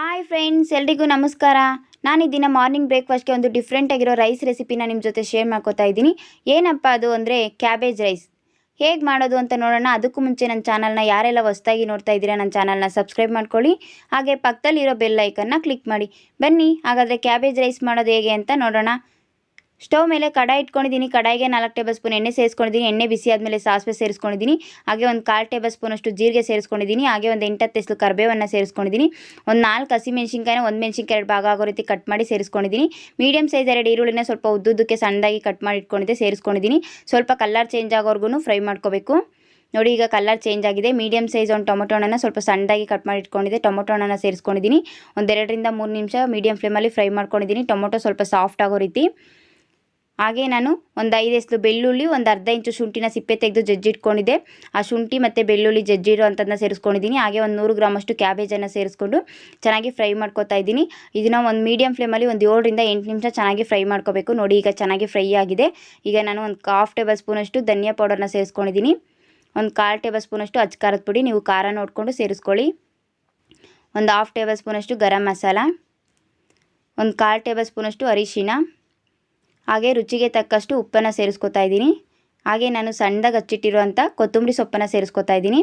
Hi friends, ಎಲ್ರಿಗೂ ನಮಸ್ಕಾರ. ನಾನು ಈ ದಿನ ಮಾರ್ನಿಂಗ್ ಬ್ರೇಕ್ಫಾಸ್ಟ್ಗೆ ಒಂದು ಡಿಫ್ರೆಂಟ್ ಆಗಿರೋ ರೈಸ್ ರೆಸಿಪಿನ ನಿಮ್ಮ ಜೊತೆ ಶೇರ್ ಮಾಡ್ಕೋತಾ ಇದ್ದೀನಿ. ಏನಪ್ಪ ಅದು ಅಂದರೆ ಕ್ಯಾಬೇಜ್ ರೈಸ್. ಹೇಗೆ ಮಾಡೋದು ಅಂತ ನೋಡೋಣ. ಅದಕ್ಕೂ ಮುಂಚೆ ನನ್ನ ಚಾನಲ್ನ ಯಾರೆಲ್ಲ ಹೊಸದಾಗಿ ನೋಡ್ತಾ ಇದ್ದೀರಾ ನನ್ನ ಚಾನಲ್ನ ಸಬ್ಸ್ಕ್ರೈಬ್ ಮಾಡ್ಕೊಳ್ಳಿ. ಹಾಗೆ ಪಕ್ಕದಲ್ಲಿರೋ ಬೆಲ್ ಐಕನ್ನ ಕ್ಲಿಕ್ ಮಾಡಿ. ಬನ್ನಿ ಹಾಗಾದರೆ ಕ್ಯಾಬೇಜ್ ರೈಸ್ ಮಾಡೋದು ಹೇಗೆ ಅಂತ ನೋಡೋಣ. ಸ್ಟವ್ ಮೇಲೆ ಕಡಾಯಿ ಇಟ್ಕೊಂಡಿದ್ದೀನಿ. ಕಡಾಯಿಗೆ 4 ಟೇಬಲ್ ಸ್ಪೂನ್ ಎಣ್ಣೆ ಸೇರಿಸ್ಕೊಂಡಿದ್ದೀನಿ. ಎಣ್ಣೆ ಬಿಸಿ ಆದಮೇಲೆ ಸಾಸಿವೆ ಸೇರಿಸ್ಕೊಂಡಿದ್ದೀನಿ. ಹಾಗೆ ಒಂದು 1/4 ಟೇಬಲ್ ಸ್ಪೂನಷ್ಟು ಜೀರಿಗೆ ಸೇರಿಸ್ಕೊಂಡಿದ್ದೀನಿ. ಹಾಗೆ ಒಂದು 8-10 ಎಸಳು ಕರಿಬೇವನ್ನು ಸೇರಿಸ್ಕೊಂಡಿದ್ದೀನಿ. ಒಂದು 4 ಹಸಿಮೆಣಸಿನ್ಕಾಯಿನ ಒಂದು ಮೆಣಸಿನ್ಕಾಯಿ 2 ಭಾಗ ಆಗೋ ರೀತಿ ಕಟ್ ಮಾಡಿ ಸೇರಿಸ್ಕೊಂಡಿದ್ದೀನಿ. ಮೀಡಿಯಮ್ ಸೈಜ್ 2 ಈರುಳ್ಳಿನ ಸ್ವಲ್ಪ ಉದ್ದುದ್ದಕ್ಕೆ ಸಣ್ಣದಾಗಿ ಕಟ್ ಮಾಡಿ ಇಟ್ಕೊಂಡಿದ್ದೆ ಸೇರಿಸ್ಕೊಂಡಿದ್ದೀನಿ. ಸ್ವಲ್ಪ ಕಲರ್ ಚೇಂಜ್ ಆಗೋವರೆಗೂ ಫ್ರೈ ಮಾಡ್ಕೋಬೇಕು. ನೋಡಿ, ಈಗ ಕಲರ್ ಚೇಂಜ್ ಆಗಿದೆ. ಮೀಡಿಯಮ್ ಸೈಜ್ ಒಂದು ಟೊಮೊಟೊ ಹಣ್ಣನ್ನು ಸ್ವಲ್ಪ ಸಣ್ಣದಾಗಿ ಕಟ್ ಮಾಡಿ ಇಟ್ಕೊಂಡಿದ್ದೆ. ಟೊಮೊಟೊ ಹಣ್ಣನ್ನು ಸೇರಿಸ್ಕೊಂಡಿದ್ದೀನಿ. ಒಂದು 2ರಿಂದ 3 ನಿಮಿಷ ಮೀಡಿಯಮ್ ಫ್ಲೇಮಲ್ಲಿ ಫ್ರೈ ಮಾಡ್ಕೊಂಡಿದ್ದೀನಿ. ಟೊಮೊಟೊ ಸ್ವಲ್ಪ ಸಾಫ್ಟ್ ಆಗೋ ರೀತಿ. ಹಾಗೆ ನಾನು ಒಂದು 5 ಎಸಳು ಬೆಳ್ಳುಳ್ಳಿ, ಒಂದು ಅರ್ಧ ಇಂಚು ಶುಂಠಿನ ಸಿಪ್ಪೆ ತೆಗೆದು ಜಜ್ಜಿಟ್ಕೊಂಡಿದ್ದೆ. ಆ ಶುಂಠಿ ಮತ್ತು ಬೆಳ್ಳುಳ್ಳಿ ಜಜ್ಜಿರೋ ಅಂಥದ್ದನ್ನ ಸೇರಿಸ್ಕೊಂಡಿದ್ದೀನಿ. ಹಾಗೆ ಒಂದು 100 ಗ್ರಾಮಷ್ಟು ಕ್ಯಾಬೇಜನ್ನು ಸೇರಿಸ್ಕೊಂಡು ಚೆನ್ನಾಗಿ ಫ್ರೈ ಮಾಡ್ಕೊತಾ ಇದ್ದೀನಿ. ಇದನ್ನು ಒಂದು ಮೀಡಿಯಮ್ ಫ್ಲೇಮಲ್ಲಿ ಒಂದು 7ರಿಂದ 8 ನಿಮಿಷ ಚೆನ್ನಾಗಿ ಫ್ರೈ ಮಾಡ್ಕೋಬೇಕು. ನೋಡಿ, ಈಗ ಚೆನ್ನಾಗಿ ಫ್ರೈ ಆಗಿದೆ. ಈಗ ನಾನು ಒಂದು 1/2 ಟೇಬಲ್ ಸ್ಪೂನಷ್ಟು ಧನಿಯಾ ಪೌಡರ್ನ ಸೇರಿಸ್ಕೊಂಡಿದ್ದೀನಿ. ಒಂದು 1/4 ಟೇಬಲ್ ಸ್ಪೂನಷ್ಟು ಅಚ್ಚ ಖಾರದ ಪುಡಿ, ನೀವು ಖಾರ ನೋಡಿಕೊಂಡು ಸೇರಿಸ್ಕೊಳ್ಳಿ. ಒಂದು 1/2 ಟೇಬಲ್ ಸ್ಪೂನಷ್ಟು ಗರಂ ಮಸಾಲ, ಒಂದು 1/4 ಟೇಬಲ್ ಸ್ಪೂನಷ್ಟು ಅರಿಶಿನ, ಹಾಗೆ ರುಚಿಗೆ ತಕ್ಕಷ್ಟು ಉಪ್ಪನ್ನು ಸೇರಿಸ್ಕೊತಾ ಇದ್ದೀನಿ. ಹಾಗೆ ನಾನು ಸಣ್ಣದಾಗಿ ಹಚ್ಚಿಟ್ಟಿರುವಂಥ ಕೊತ್ತಂಬರಿ ಸೊಪ್ಪನ್ನು ಸೇರಿಸ್ಕೊತಾ ಇದ್ದೀನಿ.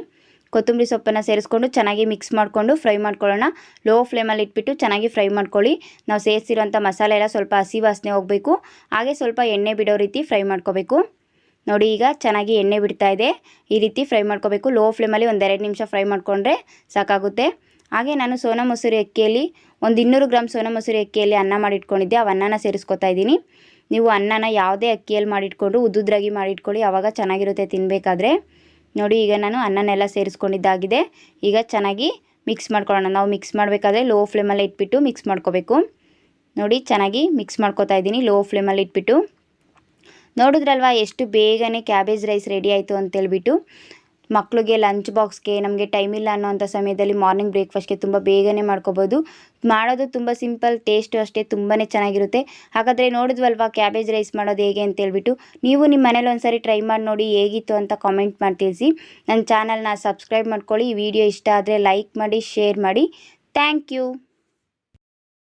ಕೊತ್ತಂಬರಿ ಸೊಪ್ಪನ್ನು ಸೇರಿಸ್ಕೊಂಡು ಚೆನ್ನಾಗಿ ಮಿಕ್ಸ್ ಮಾಡಿಕೊಂಡು ಫ್ರೈ ಮಾಡ್ಕೊಳ್ಳೋಣ. ಲೋ ಫ್ಲೇಮಲ್ಲಿ ಇಟ್ಬಿಟ್ಟು ಚೆನ್ನಾಗಿ ಫ್ರೈ ಮಾಡ್ಕೊಳ್ಳಿ. ನಾವು ಸೇರಿಸಿರೋಂಥ ಮಸಾಲೆ ಎಲ್ಲ ಸ್ವಲ್ಪ ಹಸಿ ವಾಸನೆ ಹೋಗಬೇಕು. ಹಾಗೆ ಸ್ವಲ್ಪ ಎಣ್ಣೆ ಬಿಡೋ ರೀತಿ ಫ್ರೈ ಮಾಡ್ಕೋಬೇಕು. ನೋಡಿ, ಈಗ ಚೆನ್ನಾಗಿ ಎಣ್ಣೆ ಬಿಡ್ತಾ ಇದೆ. ಈ ರೀತಿ ಫ್ರೈ ಮಾಡ್ಕೋಬೇಕು. ಲೋ ಫ್ಲೇಮಲ್ಲಿ ಒಂದು 2 ನಿಮಿಷ ಫ್ರೈ ಮಾಡಿಕೊಂಡ್ರೆ ಸಾಕಾಗುತ್ತೆ. ಹಾಗೆ ನಾನು ಸೋನಾ ಮಸೂರಿ ಅಕ್ಕಿಯಲ್ಲಿ ಒಂದು 200 ಗ್ರಾಮ್ ಸೋನಾ ಮಸೂರಿ ಅಕ್ಕಿಯಲ್ಲಿ ಅನ್ನ ಮಾಡಿಟ್ಕೊಂಡಿದ್ದೆ. ಆ ಅನ್ನನ ಸೇರಿಸ್ಕೊತಾ ಇದ್ದೀನಿ. ನೀವು ಅನ್ನನ ಯಾವುದೇ ಅಕ್ಕಿಯಲ್ಲಿ ಮಾಡಿಟ್ಕೊಂಡು ಉದ್ದುದ್ರಾಗಿ ಮಾಡಿಟ್ಕೊಳ್ಳಿ, ಆವಾಗ ಚೆನ್ನಾಗಿರುತ್ತೆ ತಿನ್ನಬೇಕಾದ್ರೆ. ನೋಡಿ, ಈಗ ನಾನು ಅನ್ನನೆಲ್ಲ ಸೇರಿಸ್ಕೊಂಡಿದ್ದಾಗಿದೆ. ಈಗ ಚೆನ್ನಾಗಿ ಮಿಕ್ಸ್ ಮಾಡ್ಕೊಳ್ಳೋಣ. ನಾವು ಮಿಕ್ಸ್ ಮಾಡಬೇಕಾದ್ರೆ ಲೋ ಫ್ಲೇಮಲ್ಲಿ ಇಟ್ಬಿಟ್ಟು ಮಿಕ್ಸ್ ಮಾಡ್ಕೋಬೇಕು. ನೋಡಿ, ಚೆನ್ನಾಗಿ ಮಿಕ್ಸ್ ಮಾಡ್ಕೋತಾ ಇದ್ದೀನಿ ಲೋ ಫ್ಲೇಮಲ್ಲಿ ಇಟ್ಬಿಟ್ಟು. ನೋಡಿದ್ರಲ್ವಾ ಎಷ್ಟು ಬೇಗನೆ ಕ್ಯಾಬೇಜ್ ರೈಸ್ ರೆಡಿ ಆಯಿತು ಅಂತೇಳ್ಬಿಟ್ಟು. ಮಕ್ಕಳಿಗೆ ಲಂಚ್ ಬಾಕ್ಸ್ಗೆ, ನಮಗೆ ಟೈಮ್ ಇಲ್ಲ ಅನ್ನೋಂಥ ಸಮಯದಲ್ಲಿ ಮಾರ್ನಿಂಗ್ ಬ್ರೇಕ್ಫಾಸ್ಟ್ಗೆ ತುಂಬ ಬೇಗನೆ ಮಾಡ್ಕೋಬೋದು. ಮಾಡೋದು ತುಂಬ ಸಿಂಪಲ್, ಟೇಸ್ಟು ಅಷ್ಟೇ ತುಂಬಾ ಚೆನ್ನಾಗಿರುತ್ತೆ. ಹಾಗಾದರೆ ನೋಡಿದ್ವಲ್ವಾ ಕ್ಯಾಬೇಜ್ ರೈಸ್ ಮಾಡೋದು ಹೇಗೆ ಅಂತೇಳ್ಬಿಟ್ಟು. ನೀವು ನಿಮ್ಮ ಮನೇಲಿ ಒಂದ್ಸರಿ ಟ್ರೈ ಮಾಡಿ ನೋಡಿ ಹೇಗಿತ್ತು ಅಂತ ಕಾಮೆಂಟ್ ಮಾಡಿ ತಿಳಿಸಿ. ನನ್ನ ಚಾನಲ್ನ ಸಬ್ಸ್ಕ್ರೈಬ್ ಮಾಡ್ಕೊಳ್ಳಿ. ಈ ವಿಡಿಯೋ ಇಷ್ಟ ಆದರೆ ಲೈಕ್ ಮಾಡಿ, ಶೇರ್ ಮಾಡಿ. Thank you.